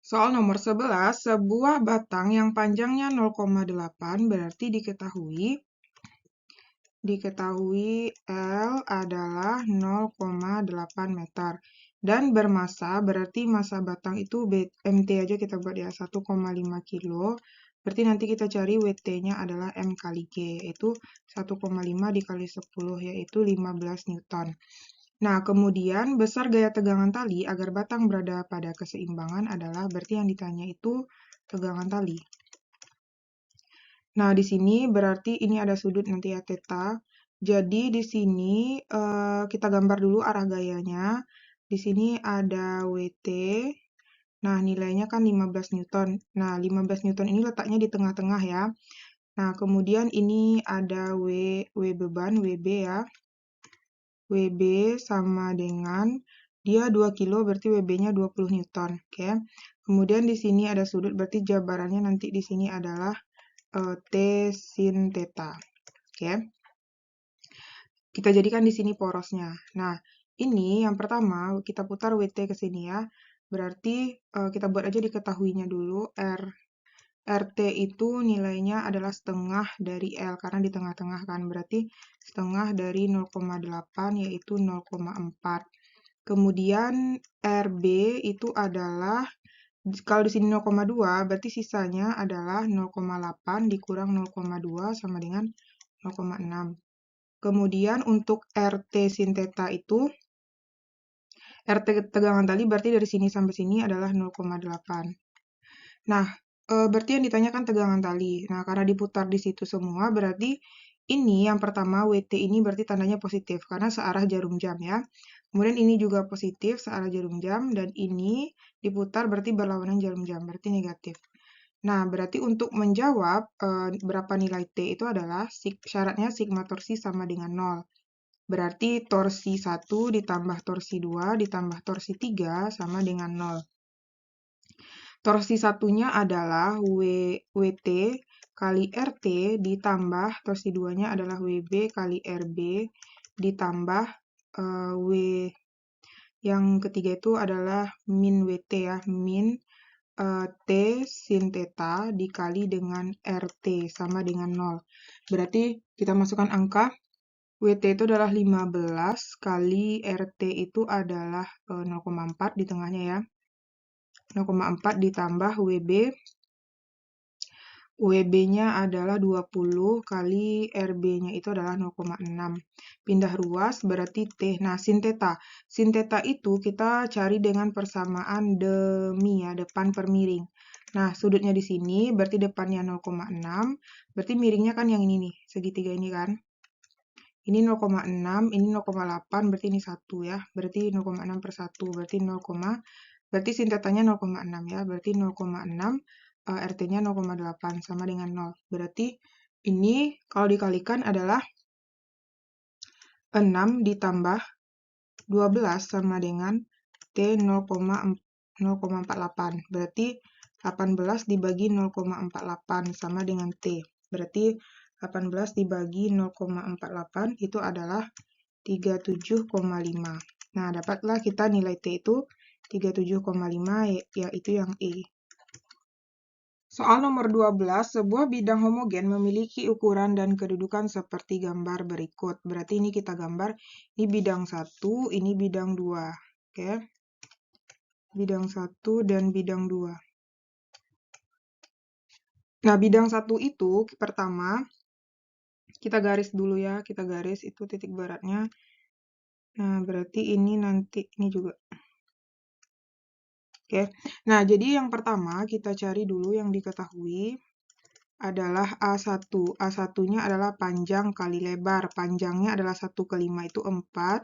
Soal nomor 11, sebuah batang yang panjangnya 0,8 berarti diketahui L adalah 0,8 meter. Dan bermasa, berarti massa batang itu MT aja kita buat ya, 1,5 kilo. Berarti nanti kita cari WT-nya adalah M kali G, yaitu 1,5 dikali 10, yaitu 15 Newton. Nah, kemudian besar gaya tegangan tali agar batang berada pada keseimbangan adalah, berarti yang ditanya itu tegangan tali. Nah, di sini berarti ini ada sudut nanti ya, theta. Jadi di sini kita gambar dulu arah gayanya. Di sini ada WT. Nah, nilainya kan 15 Newton. Nah, 15 Newton ini letaknya di tengah-tengah ya. Nah, kemudian ini ada W beban, WB ya. WB sama dengan dia 2 kilo berarti WB-nya 20 Newton, oke. Kemudian di sini ada sudut berarti jabarannya nanti di sini adalah T sin theta. Oke. Kita jadikan di sini porosnya. Nah, ini yang pertama kita putar WT ke sini ya. Berarti kita buat aja diketahuinya dulu RT itu nilainya adalah setengah dari L karena di tengah-tengah kan. Berarti setengah dari 0,8 yaitu 0,4. Kemudian RB itu adalah kalau di sini 0,2 berarti sisanya adalah 0,8 dikurang 0,2 sama dengan 0,6. Kemudian untuk RT sin theta itu RT tegangan tali berarti dari sini sampai sini adalah 0,8. Nah, berarti yang ditanyakan tegangan tali. Nah, karena diputar di situ semua berarti ini yang pertama WT ini berarti tandanya positif karena searah jarum jam ya. Kemudian ini juga positif searah jarum jam dan ini diputar berarti berlawanan jarum jam berarti negatif. Nah, berarti untuk menjawab berapa nilai T itu adalah syaratnya sigma torsi sama dengan 0. Berarti torsi 1 ditambah torsi 2 ditambah torsi 3 sama dengan 0. Torsi satunya adalah WT kali RT ditambah torsi 2-nya adalah WB kali RB ditambah W yang ketiga itu adalah min WT ya, min T sin theta dikali dengan RT sama dengan 0. Berarti kita masukkan angka WT itu adalah 15 kali RT itu adalah 0,4 di tengahnya ya. 0,4 ditambah WB. WB-nya adalah 20 kali RB-nya itu adalah 0,6. Pindah ruas berarti T. Nah, sin theta. Sin theta itu kita cari dengan persamaan demi ya, depan per miring. Nah, sudutnya di sini berarti depannya 0,6. Berarti miringnya kan yang ini nih, segitiga ini kan. Ini 0,6, ini 0,8, berarti ini 1 ya. Berarti 0,6 per 1, berarti 0, berarti sin tetanya 0,6 ya. Berarti 0,6, RT-nya 0,8 sama dengan 0. Berarti ini kalau dikalikan adalah 6 ditambah 12 sama dengan T 0,48. Berarti 18 dibagi 0,48 sama dengan T. Berarti 18 dibagi 0,48 itu adalah 37,5. Nah, dapatlah kita nilai T itu 37,5 yaitu yang E. Soal nomor 12, sebuah bidang homogen memiliki ukuran dan kedudukan seperti gambar berikut. Berarti ini kita gambar, ini bidang 1, ini bidang 2. Oke. Bidang 1 dan bidang 2. Nah, bidang 1 itu pertama, kita garis dulu ya, kita garis itu titik baratnya. Nah, berarti ini nanti, ini juga. Oke, nah jadi yang pertama kita cari dulu yang diketahui adalah A1. A1-nya adalah panjang kali lebar. Panjangnya adalah 1/5 itu 4,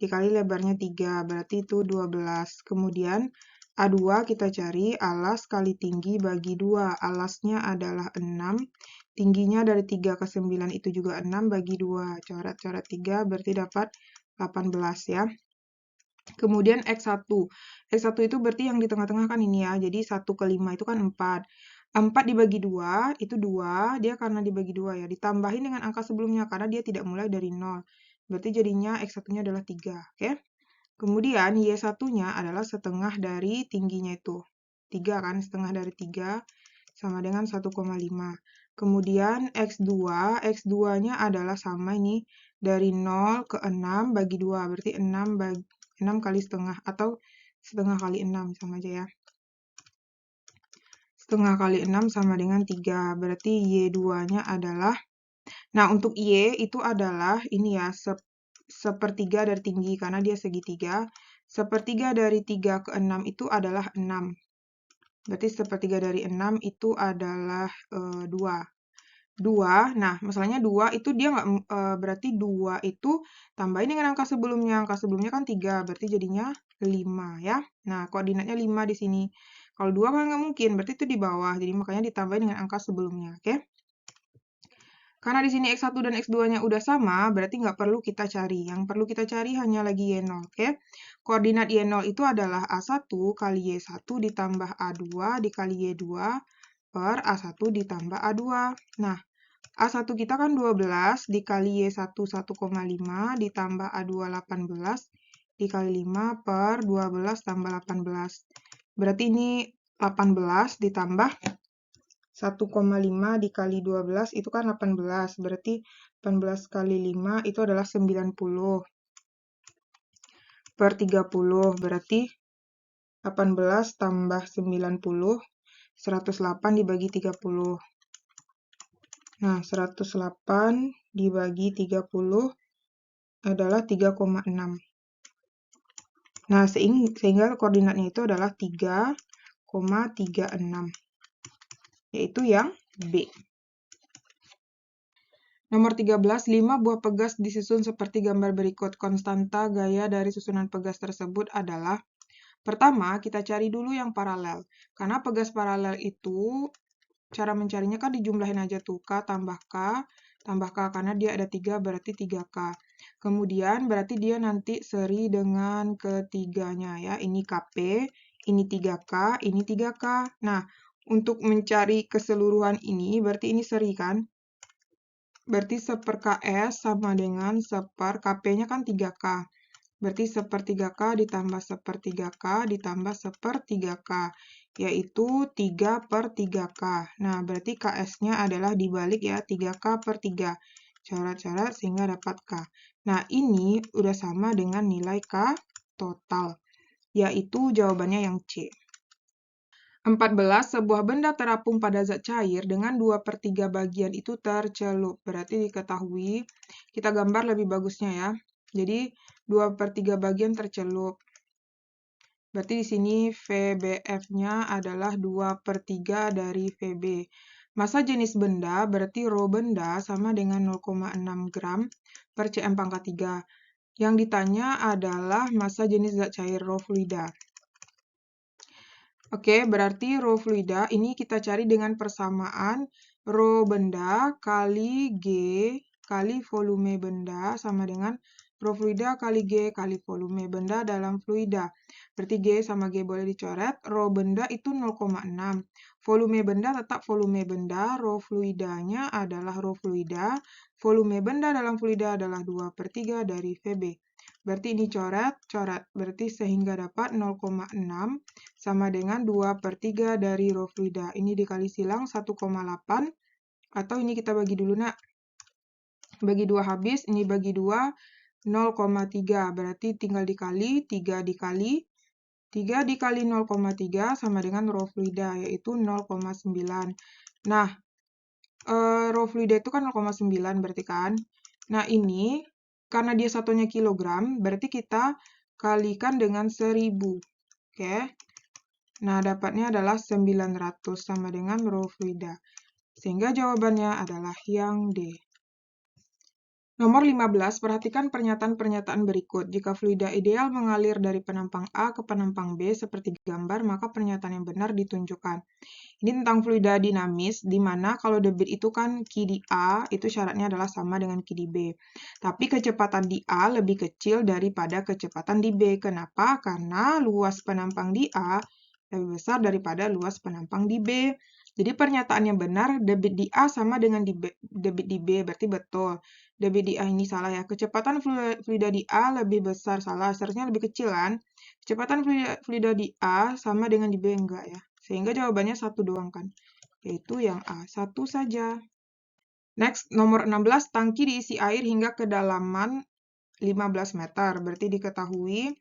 dikali lebarnya 3, berarti itu 12. Kemudian A2 kita cari alas kali tinggi bagi 2. Alasnya adalah 6, tingginya dari 3 ke 9 itu juga 6 bagi 2. Coret-coret 3 berarti dapat 18 ya. Kemudian X1. X1 itu berarti yang di tengah-tengah kan ini ya. Jadi 1/5 itu kan 4. 4 dibagi 2, itu 2. Dia karena dibagi 2 ya. Ditambahin dengan angka sebelumnya karena dia tidak mulai dari 0. Berarti jadinya X1-nya adalah 3. Oke. Kemudian Y1-nya adalah setengah dari tingginya itu. 3 kan, setengah dari 3 sama dengan 1,5. Kemudian X2-nya adalah sama ini, dari 0 ke 6 bagi 2, berarti 6 kali setengah, atau setengah kali 6, sama aja ya. Setengah kali 6 sama dengan 3, berarti Y2-nya adalah, nah untuk Y itu adalah, ini ya, sepertiga dari tinggi, karena dia segitiga. Sepertiga dari 3 ke 6 itu adalah 6. Berarti sepertiga dari 6 itu adalah 2. 2, nah masalahnya 2 itu dia nggak, berarti 2 itu tambahin dengan angka sebelumnya. Angka sebelumnya kan 3, berarti jadinya 5 ya. Nah, koordinatnya 5 di sini. Kalau 2 kan nggak mungkin, berarti itu di bawah. Jadi makanya ditambahin dengan angka sebelumnya, oke? Karena di sini X1 dan X2-nya udah sama, berarti nggak perlu kita cari. Yang perlu kita cari hanya lagi Y0, oke? Koordinat Y0 itu adalah A1 kali Y1 ditambah A2 dikali Y2 per A1 ditambah A2. Nah, A1 kita kan 12 dikali Y1 1,5 ditambah A2 18 dikali 5 per 12 tambah 18. Berarti ini 18 ditambah 1,5 dikali 12 itu kan 18. Berarti 18 kali 5 itu adalah 90 per 30. Berarti 18 tambah 90, 108 dibagi 30. Nah, 108 dibagi 30 adalah 3,6. Nah, sehingga koordinatnya itu adalah 3,36, yaitu yang B. Nomor 13, 5 buah pegas disusun seperti gambar berikut. Konstanta gaya dari susunan pegas tersebut adalah, pertama, kita cari dulu yang paralel. Karena pegas paralel itu, cara mencarinya kan dijumlahin aja tuh, K tambah K, karena dia ada 3, berarti 3K. Kemudian berarti dia nanti seri dengan ketiganya ya. Ini KP, ini 3K, ini 3K. Nah, untuk mencari keseluruhan ini, berarti ini seri kan? Berarti 1 KS sama dengan 1 KP-nya kan 3K. Berarti 1/3K ditambah 1/3K ditambah 1/3K, yaitu 3/3K. Nah, berarti KS-nya adalah dibalik ya, 3K per 3. Coret-coret sehingga dapat K. Nah, ini udah sama dengan nilai K total, yaitu jawabannya yang C. 14. Sebuah benda terapung pada zat cair dengan 2/3 bagian itu tercelup. Berarti diketahui, kita gambar lebih bagusnya ya. Jadi, 2/3 bagian tercelup. Berarti di sini VBF-nya adalah 2/3 dari VB. Massa jenis benda, berarti rho benda sama dengan 0,6 gram per cm pangkat 3. Yang ditanya adalah massa jenis zat cair rho fluida. Oke, berarti rho fluida ini kita cari dengan persamaan rho benda kali G kali volume benda sama dengan rho fluida kali G kali volume benda dalam fluida. Berarti G sama G boleh dicoret, rho benda itu 0,6. Volume benda tetap volume benda, rho fluidanya adalah rho fluida, volume benda dalam fluida adalah 2/3 dari VB. Berarti ini coret, berarti sehingga dapat 0,6 sama dengan 2/3 dari rho fluida. Ini dikali silang 1,8, atau ini kita bagi dulu nak. Bagi 2 habis, ini bagi 2, 0,3. Berarti tinggal dikali, 3 dikali 0,3 sama dengan rho fluida, yaitu 0,9. Nah, rho fluida itu kan 0,9 berarti kan. Nah, ini karena dia satunya kilogram, berarti kita kalikan dengan 1000. Oke. Nah, dapatnya adalah 900 sama dengan rho fluida. Sehingga jawabannya adalah yang D. Nomor 15, perhatikan pernyataan-pernyataan berikut. Jika fluida ideal mengalir dari penampang A ke penampang B seperti gambar, maka pernyataan yang benar ditunjukkan. Ini tentang fluida dinamis, di mana kalau debit itu kan Q di A, itu syaratnya adalah sama dengan Q di B. Tapi kecepatan di A lebih kecil daripada kecepatan di B. Kenapa? Karena luas penampang di A lebih besar daripada luas penampang di B. Jadi pernyataan yang benar, debit di A sama dengan debit di B, berarti betul. Debit di A ini salah ya. Kecepatan fluida di A lebih besar, salah. Seharusnya lebih kecil kan? Kecepatan fluida di A sama dengan di B, enggak ya. Sehingga jawabannya 1 doang kan, yaitu yang A, 1 saja. Next, nomor 16, tangki diisi air hingga kedalaman 15 meter. Berarti diketahui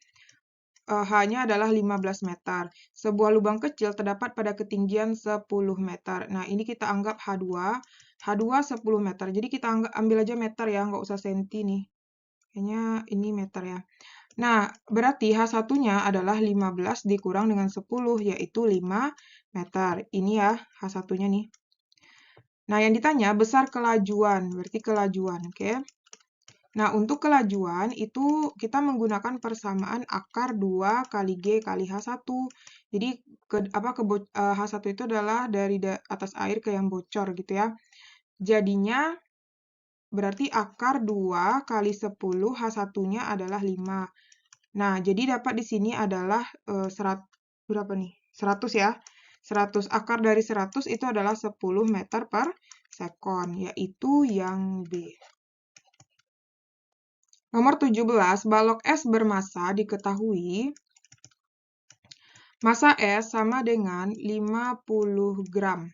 hanya adalah 15 meter. Sebuah lubang kecil terdapat pada ketinggian 10 meter. Nah, ini kita anggap H2. H2 10 meter. Jadi kita ambil aja meter ya, nggak usah senti nih. Kayaknya ini meter ya. Nah, berarti H1-nya adalah 15 dikurang dengan 10, yaitu 5 meter. Ini ya H1-nya nih. Nah, yang ditanya besar kelajuan, berarti kelajuan, oke? Nah, untuk kelajuan itu kita menggunakan persamaan akar 2 kali G kali H1. Jadi, H1 itu adalah dari atas air ke yang bocor gitu ya. Jadinya, berarti akar 2 kali 10, H1-nya adalah 5. Nah, jadi dapat di sini adalah 100 ya. 100. Akar dari 100 itu adalah 10 meter per sekon, yaitu yang B. Nomor 17, balok es bermassa diketahui massa es sama dengan 50 gram.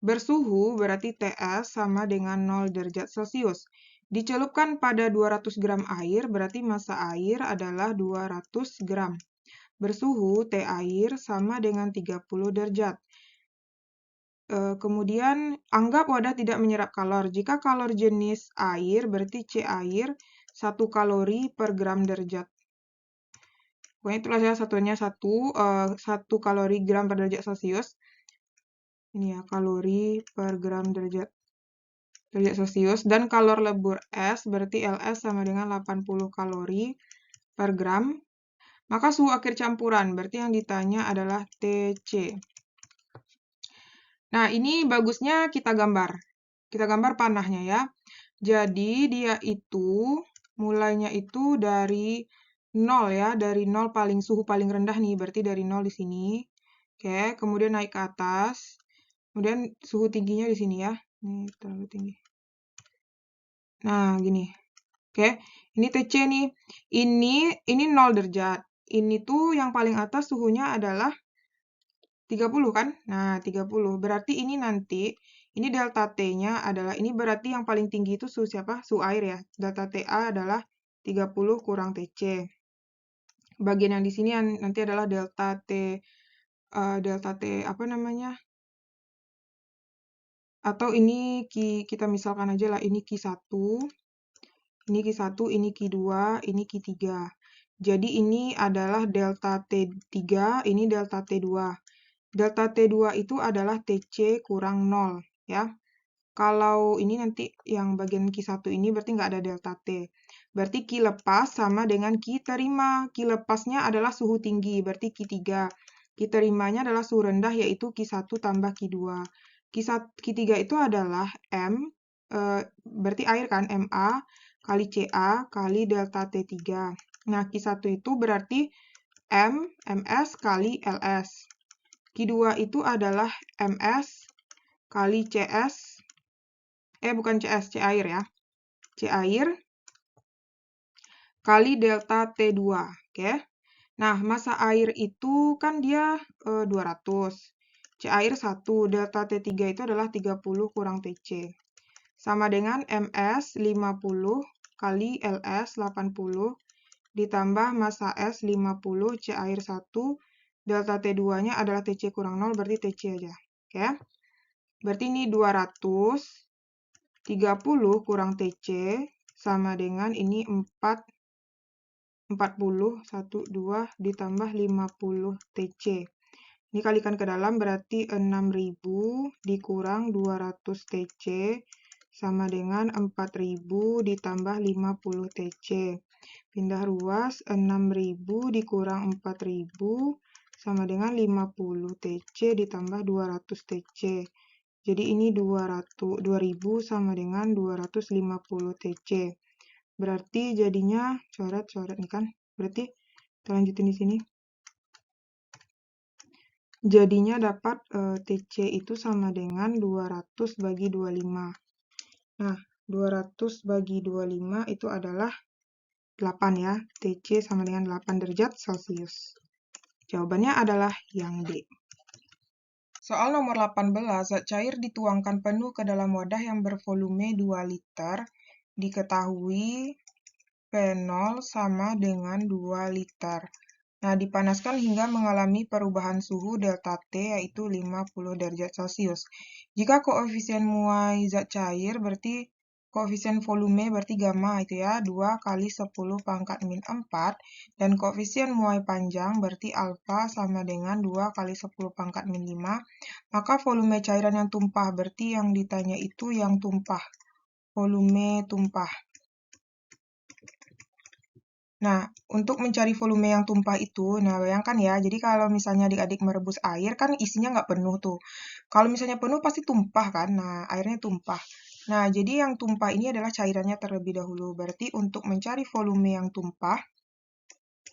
Bersuhu berarti TS sama dengan 0 derajat Celcius. Dicelupkan pada 200 gram air berarti massa air adalah 200 gram. Bersuhu T air sama dengan 30 derajat. Kemudian, anggap wadah tidak menyerap kalor. Jika kalor jenis air, berarti C air, 1 kalori per gram derajat. Pokoknya itulah ya satuannya 1 kalori gram per derajat Celcius. Ini ya, kalori per gram derajat Celcius. Dan kalor lebur es, berarti LS sama dengan 80 kalori per gram. Maka suhu akhir campuran, berarti yang ditanya adalah TC. Nah, ini bagusnya kita gambar. Kita gambar panahnya ya. Jadi, dia itu mulainya itu dari 0 ya. Dari 0 suhu paling rendah nih. Berarti dari 0 di sini. Oke, kemudian naik ke atas. Kemudian suhu tingginya di sini ya. Ini terlalu tinggi. Nah, gini. Oke, ini TC nih. Ini 0 derajat. Ini tuh yang paling atas suhunya adalah 30 kan? Nah, 30. Berarti ini nanti, ini delta T-nya adalah, ini berarti yang paling tinggi itu suhu siapa? Suhu air ya. Delta TA adalah 30 kurang TC. Bagian yang di sini nanti adalah delta T apa namanya? Atau ini kita misalkan aja lah, ini Q1, ini Q1, ini Q2, ini Q3. Jadi ini adalah delta T3, ini delta T2. Delta T2 itu adalah TC kurang 0, ya. Kalau ini nanti yang bagian Q1 ini berarti nggak ada delta T. Berarti Q lepas sama dengan Q terima. Q lepasnya adalah suhu tinggi, berarti Q3. Q terimanya adalah suhu rendah, yaitu Q1 tambah Q2. Q3 itu adalah M, berarti air kan, MA kali CA kali delta T3. Nah, Q1 itu berarti MS kali LS. Q2 itu adalah MS kali CS, bukan CS, C air ya. C air kali delta T2, oke. Nah, massa air itu kan dia 200. C air 1, delta T3 itu adalah 30 kurang TC. Sama dengan MS 50 kali LS 80 ditambah massa S 50, C air 1, delta T2-nya adalah TC kurang 0, berarti TC aja. Oke. Berarti ini 230 kurang TC sama dengan ini 40, 1, 2 ditambah 50 TC. Ini kalikan ke dalam berarti 6000 dikurang 200 TC sama dengan 4000 ditambah 50 TC. Pindah ruas, 6000 dikurang 4000 sama dengan 50 TC ditambah 200 TC. Jadi ini 2000 sama dengan 250 TC. Berarti jadinya coret-coret nih kan. Berarti kita lanjutin di sini. Jadinya dapat TC itu sama dengan 200 bagi 25. Nah, 200 bagi 25 itu adalah 8 ya. TC sama dengan 8 derajat Celcius. Jawabannya adalah yang D. Soal nomor 18, zat cair dituangkan penuh ke dalam wadah yang bervolume 2 liter. Diketahui P0 sama dengan 2 liter. Nah, dipanaskan hingga mengalami perubahan suhu delta T, yaitu 50 derajat Celcius. Jika koefisien muai zat cair berarti koefisien volume berarti gamma itu ya, 2 kali 10 pangkat min 4, dan koefisien muai panjang berarti alfa sama dengan 2 kali 10 pangkat min 5, maka volume cairan yang tumpah, berarti yang ditanya itu yang tumpah, volume tumpah. Nah, untuk mencari volume yang tumpah itu, nah bayangkan ya, jadi kalau misalnya adik-adik merebus air, kan isinya nggak penuh tuh. Kalau misalnya penuh pasti tumpah kan, nah airnya tumpah. Nah, jadi yang tumpah ini adalah cairannya terlebih dahulu. Berarti untuk mencari volume yang tumpah,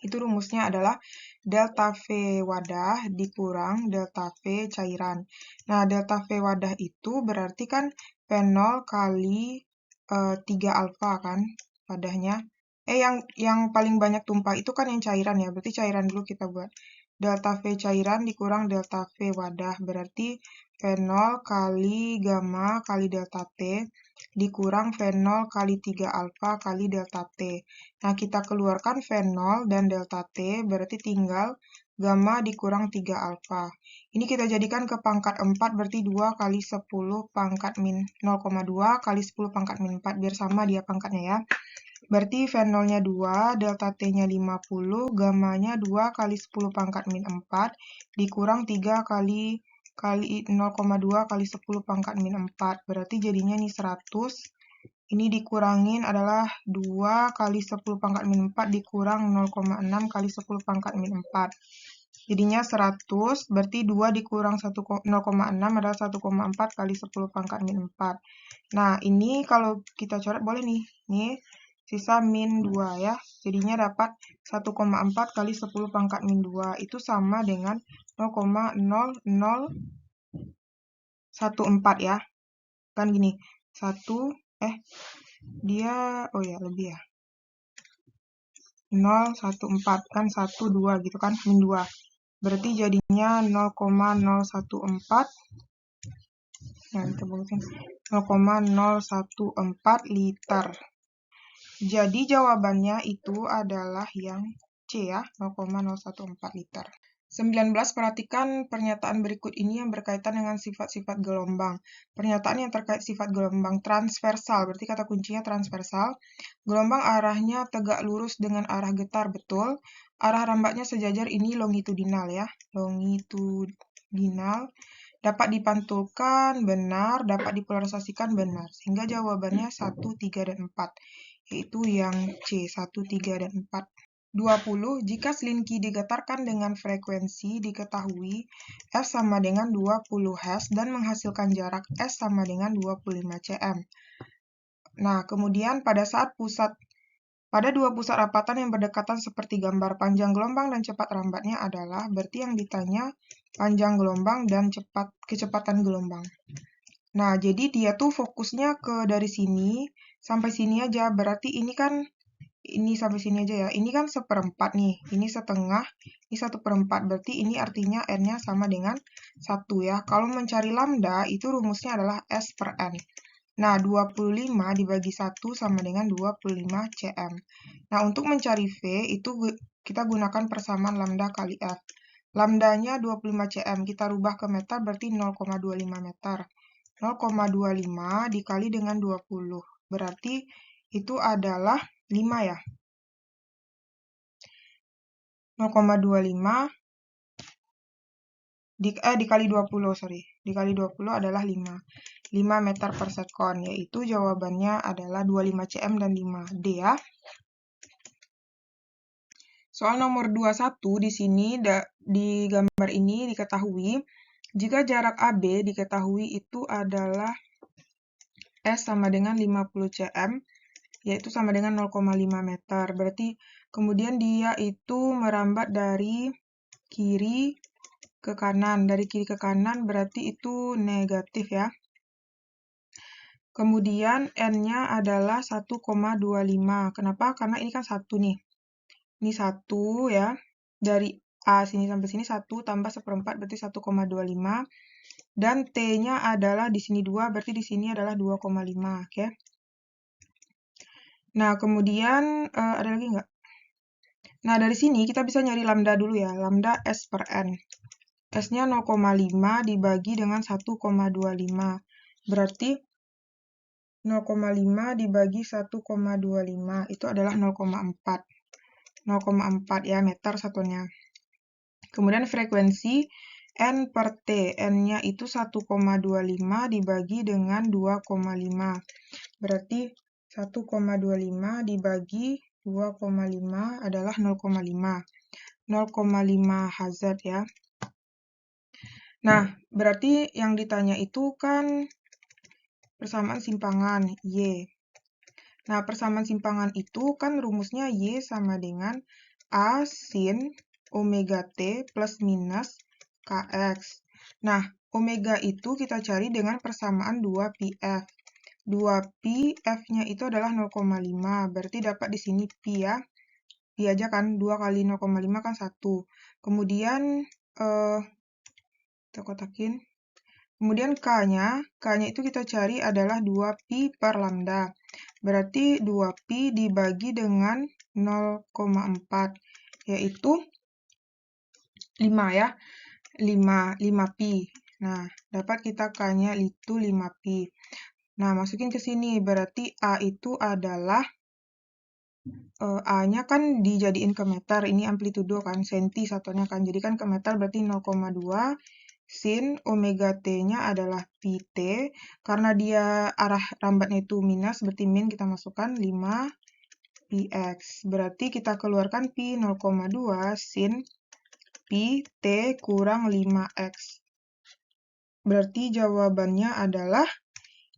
itu rumusnya adalah delta V wadah dikurang delta V cairan. Nah, delta V wadah itu berarti kan P0 kali 3 alfa kan wadahnya. Yang paling banyak tumpah itu kan yang cairan ya. Berarti cairan dulu kita buat. Delta V cairan dikurang delta V wadah. Berarti V0 kali gamma kali delta T dikurang V0 kali 3 alfa kali delta T. Nah, kita keluarkan V0 dan delta T, berarti tinggal gamma dikurang 3 alfa. Ini kita jadikan ke pangkat 4, berarti 2 kali 10 pangkat min 0,2 kali 10 pangkat min 4, biar sama dia pangkatnya ya. Berarti V0-nya 2, delta T-nya 50, gammanya 2 kali 10 pangkat min 4, dikurang 3 kali 0,2 kali 10 pangkat min 4. Berarti jadinya nih 100. Ini dikurangin adalah 2 kali 10 pangkat min 4 dikurang 0,6 kali 10 pangkat min 4. Jadinya 100, berarti 2 dikurang 0,6 adalah 1,4 kali 10 pangkat min 4. Nah, ini kalau kita coret boleh nih. Nih, sisa min 2 ya. Jadinya dapat 1,4 kali 10 pangkat min 2. Itu sama dengan 0,0014 ya. Kan gini, oh ya lebih ya. 0,14 kan 1, 2 gitu kan, min 2. Berarti jadinya 0,014. Nah, kita bulutin 0,014 liter. Jadi jawabannya itu adalah yang C ya, 0,014 liter. 19. Perhatikan pernyataan berikut ini yang berkaitan dengan sifat-sifat gelombang. Pernyataan yang terkait sifat gelombang transversal, berarti kata kuncinya transversal. Gelombang arahnya tegak lurus dengan arah getar, betul. Arah rambatnya sejajar, ini longitudinal ya, longitudinal. Dapat dipantulkan, benar. Dapat dipolarisasikan, benar. Sehingga jawabannya 1, 3, dan 4. Yaitu yang C, 1, 3, dan 4. 20. Jika selinki digetarkan dengan frekuensi diketahui F sama dengan 20 Hz dan menghasilkan jarak S sama dengan 25 cm. Nah, kemudian pada dua pusat rapatan yang berdekatan seperti gambar, panjang gelombang dan cepat rambatnya adalah, berarti yang ditanya panjang gelombang dan kecepatan gelombang. Nah, jadi dia tuh fokusnya ke dari sini sampai sini aja, berarti ini kan ini sampai sini aja ya. Ini kan 1/4 nih. Ini setengah, ini 1/4. Berarti ini artinya N-nya sama dengan 1 ya. Kalau mencari lambda, itu rumusnya adalah S per N. Nah, 25 dibagi 1 sama dengan 25 cm. Nah, untuk mencari V, itu kita gunakan persamaan lambda kali F. Lambdanya 25 cm. Kita rubah ke meter, berarti 0,25 meter. 0,25 dikali dengan 20. Berarti itu adalah 5 ya. 0,25 dikali 20, sorry. Dikali 20 adalah 5. 5 meter per sekon, yaitu jawabannya adalah 25 cm dan 5. D ya. Soal nomor 21 di sini di gambar ini diketahui jika jarak AB diketahui itu adalah S sama dengan 50 cm, yaitu sama dengan 0,5 meter. Berarti kemudian dia itu merambat dari kiri ke kanan. Dari kiri ke kanan berarti itu negatif ya. Kemudian N-nya adalah 1,25. Kenapa? Karena ini kan 1 nih. Ini 1 ya. Dari A sini sampai sini 1 tambah 1/4 berarti 1,25. Dan T-nya adalah di sini 2, berarti di sini adalah 2,5. Oke. Nah, kemudian ada lagi nggak? Nah, dari sini kita bisa nyari lambda dulu ya. Lambda S per N. S-nya 0,5 dibagi dengan 1,25. Berarti 0,5 dibagi 1,25 itu adalah 0,4. 0,4 ya, meter satunya. Kemudian frekuensi N per T. N-nya itu 1,25 dibagi dengan 2,5. Berarti 1,25 dibagi 2,5 adalah 0,5. 0,5 Hz ya. Nah, berarti yang ditanya itu kan persamaan simpangan Y. Nah, persamaan simpangan itu kan rumusnya Y sama dengan A sin omega T plus minus Kx. Nah, omega itu kita cari dengan persamaan 2πf. 2pi F-nya itu adalah 0,5. Berarti dapat di sini pi ya. Pi aja kan, 2 kali 0,5 kan 1. Kemudian, kita kotakin. Kemudian K-nya itu kita cari adalah 2pi per lambda. Berarti 2pi dibagi dengan 0,4, yaitu 5 ya. 5pi. Nah, dapat kita K-nya itu 5pi. Nah, masukin ke sini. Berarti A itu adalah, A-nya kan dijadiin ke meter. Ini amplitudo kan, senti satunya kan. Jadi kan ke meter berarti 0,2. Sin omega T-nya adalah pi T. Karena dia arah rambatnya itu minus, berarti min kita masukkan 5 pi X. Berarti kita keluarkan pi 0,2 sin pi T kurang 5X. Berarti jawabannya adalah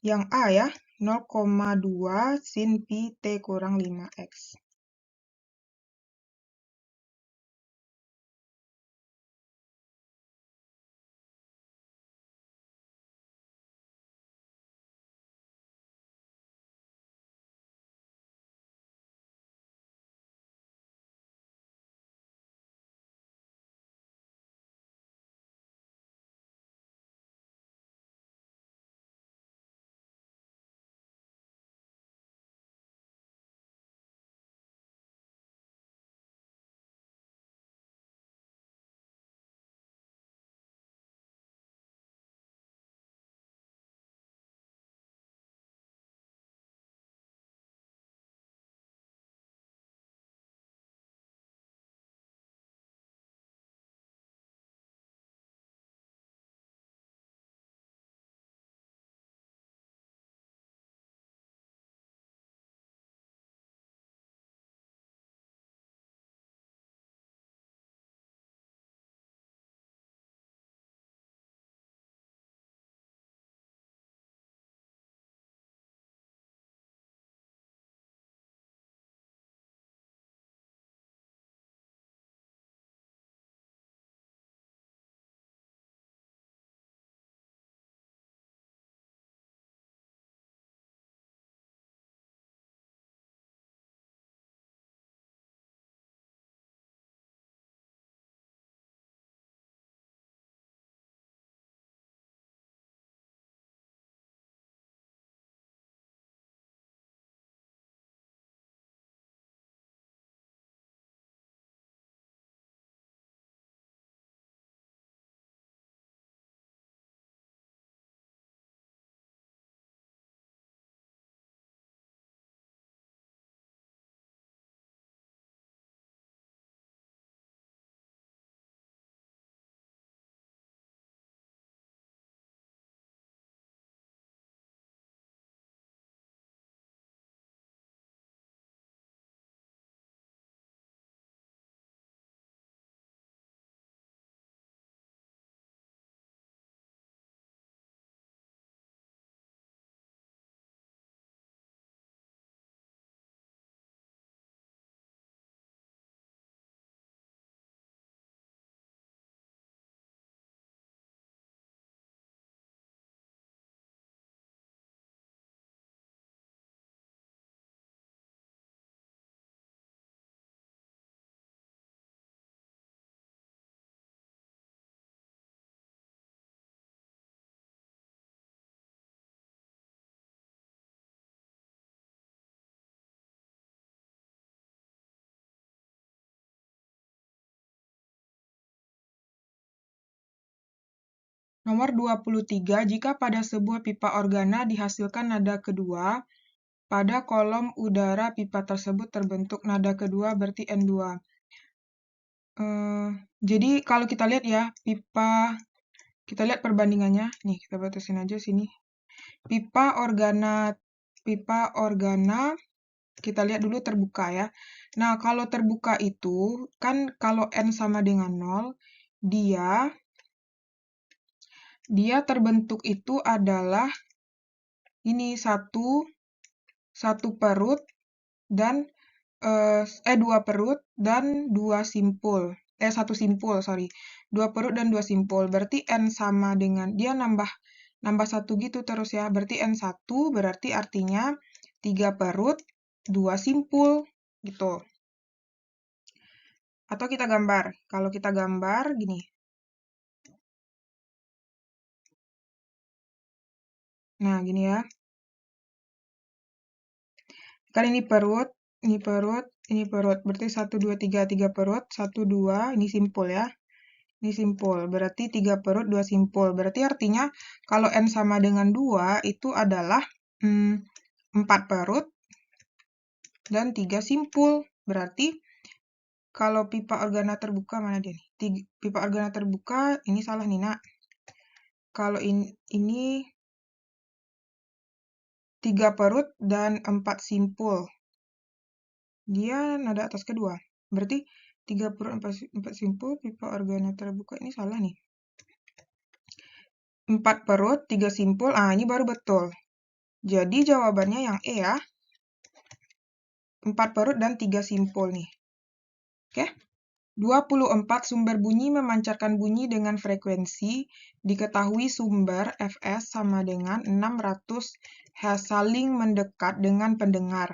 yang A ya, 0,2 sin pi T kurang 5X. Nomor 23, jika pada sebuah pipa organa dihasilkan nada kedua, pada kolom udara pipa tersebut terbentuk nada kedua berarti N2. Jadi kalau kita lihat ya, kita lihat perbandingannya. Nih, kita batasin aja sini. Pipa organa, kita lihat dulu terbuka ya. Nah, kalau terbuka itu, kan kalau N sama dengan 0, dia terbentuk itu adalah ini satu perut dan dua perut dan satu simpul, sorry. Dua perut dan dua simpul. Berarti N sama dengan, dia nambah satu gitu terus ya. Berarti N1 berarti artinya 3 perut, 2 simpul, gitu. Atau kita gambar. Kalau kita gambar, gini. Nah, gini ya. Kan ini perut, ini perut, ini perut. Berarti 1, 2, 3, 3 perut, 1, 2, ini simpul ya. Ini simpul, berarti 3 perut, 2 simpul. Berarti artinya kalau N sama dengan 2, itu adalah 4 perut dan 3 simpul. Berarti kalau pipa organa terbuka, mana dia nih? Pipa organa terbuka, ini salah nih, Nak. Kalau ini 3 perut dan 4 simpul. Dia nada atas kedua. Berarti 3 perut, 4 simpul, pipa organa terbuka. Ini salah nih. 4 perut, 3 simpul. Ini baru betul. Jadi jawabannya yang E ya. 4 perut dan 3 simpul nih. Oke? 24 sumber bunyi memancarkan bunyi dengan frekuensi diketahui sumber Fs sama dengan 600 Hz saling mendekat dengan pendengar.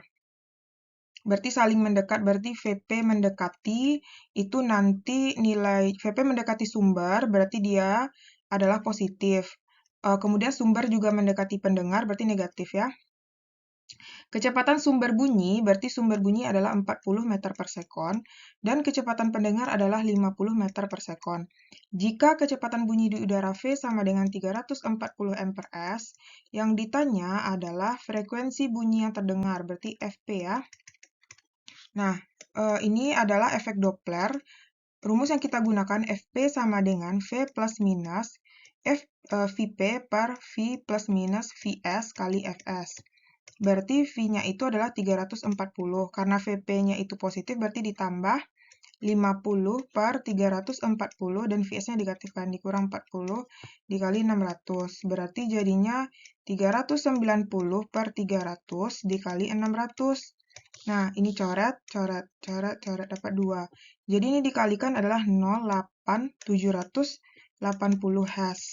Berarti saling mendekat, berarti Vp mendekati, itu nanti nilai Vp mendekati sumber, berarti dia adalah positif. Kemudian sumber juga mendekati pendengar, berarti negatif ya. Kecepatan sumber bunyi, berarti sumber bunyi adalah 40 meter per sekon, dan kecepatan pendengar adalah 50 meter per sekon. Jika kecepatan bunyi di udara V sama dengan 340 mprs, yang ditanya adalah frekuensi bunyi yang terdengar, berarti Fp ya. Nah, ini adalah efek Doppler. Rumus yang kita gunakan Fp sama dengan V plus minus Vp per V plus minus Vs kali Fs. Berarti V-nya itu adalah 340. Karena Vp-nya itu positif, berarti ditambah 50 per 340 dan Vs-nya negatifkan, dikurang 40 dikali 600. Berarti jadinya 390 per 300 dikali 600. Nah, ini coret, dapat 2. Jadi ini dikalikan adalah 0,780 Hz.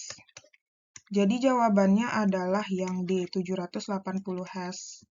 Jadi jawabannya adalah yang D, 780 Hz.